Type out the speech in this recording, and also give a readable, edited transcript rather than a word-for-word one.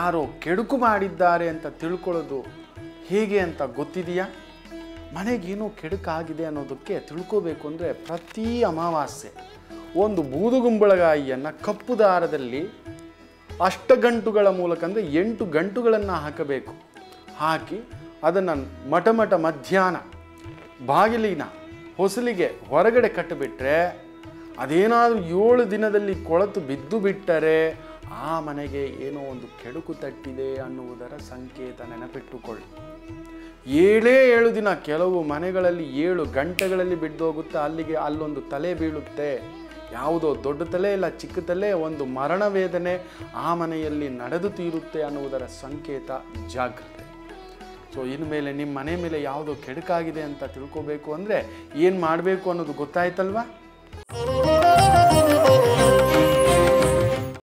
ಯಾರೋ ಕೆಡುಕು ಮಾಡಿದ್ದಾರೆ ಅಂತ ತಿಳ್ಕೊಳ್ಳೋದು ಹೇಗೆ ಅಂತ ಗೊತ್ತಿದೆಯಾ? ಮನೆಗೇನೋ ಕೆಡುಕಾಗಿದೆ ಅನ್ನೋದಕ್ಕೆ ತಿಳ್ಕೋಬೇಕು ಅಂದರೆ ಪ್ರತಿ ಅಮಾವಾಸ್ಯೆ ಒಂದು ಬೂದುಗುಂಬಳಗಾಯಿಯನ್ನು ಕಪ್ಪು ದಾರದಲ್ಲಿ ಅಷ್ಟಗಂಟುಗಳ ಮೂಲಕ ಅಂದರೆ 8 ಗಂಟುಗಳನ್ನು ಹಾಕಬೇಕು. ಹಾಕಿ ಅದನ್ನು ಮಠ ಮಧ್ಯಾಹ್ನ ಬಾಗಿಲಿನ ಹೊಸಲಿಗೆ ಹೊರಗಡೆ ಕಟ್ಟಿಬಿಟ್ರೆ ಅದೇನಾದರೂ 7 ದಿನದಲ್ಲಿ ಕೊಳೆತು ಬಿದ್ದು ಬಿಟ್ಟರೆ ಆ ಮನೆಗೆ ಏನೋ ಒಂದು ಕೆಡುಕು ತಟ್ಟಿದೆ ಅನ್ನುವುದರ ಸಂಕೇತ. ನೆನಪಿಟ್ಟುಕೊಳ್ಳಿ. 7 ದಿನ, ಕೆಲವು ಮನೆಗಳಲ್ಲಿ 7 ಗಂಟೆಗಳಲ್ಲಿ ಬಿದ್ದೋಗುತ್ತೆ. ಅಲ್ಲಿಗೆ ಅಲ್ಲೊಂದು ತಲೆ ಬೀಳುತ್ತೆ. ಯಾವುದೋ ದೊಡ್ಡ ತಲೆ ಇಲ್ಲ, ಚಿಕ್ಕ ತಲೆ, ಒಂದು ಮರಣ ವೇದನೆ ಆ ಮನೆಯಲ್ಲಿ ನಡೆದು ತೀರುತ್ತೆ ಅನ್ನುವುದರ ಸಂಕೇತ. ಜಾಗ್ರತೆ. ಸೊ ಇನ್ಮೇಲೆ ನಿಮ್ಮ ಮನೆ ಮೇಲೆ ಯಾವುದೋ ಕೆಡುಕಾಗಿದೆ ಅಂತ ತಿಳ್ಕೋಬೇಕು ಅಂದರೆ ಏನು ಮಾಡಬೇಕು ಅನ್ನೋದು ಗೊತ್ತಾಯ್ತಲ್ವಾ?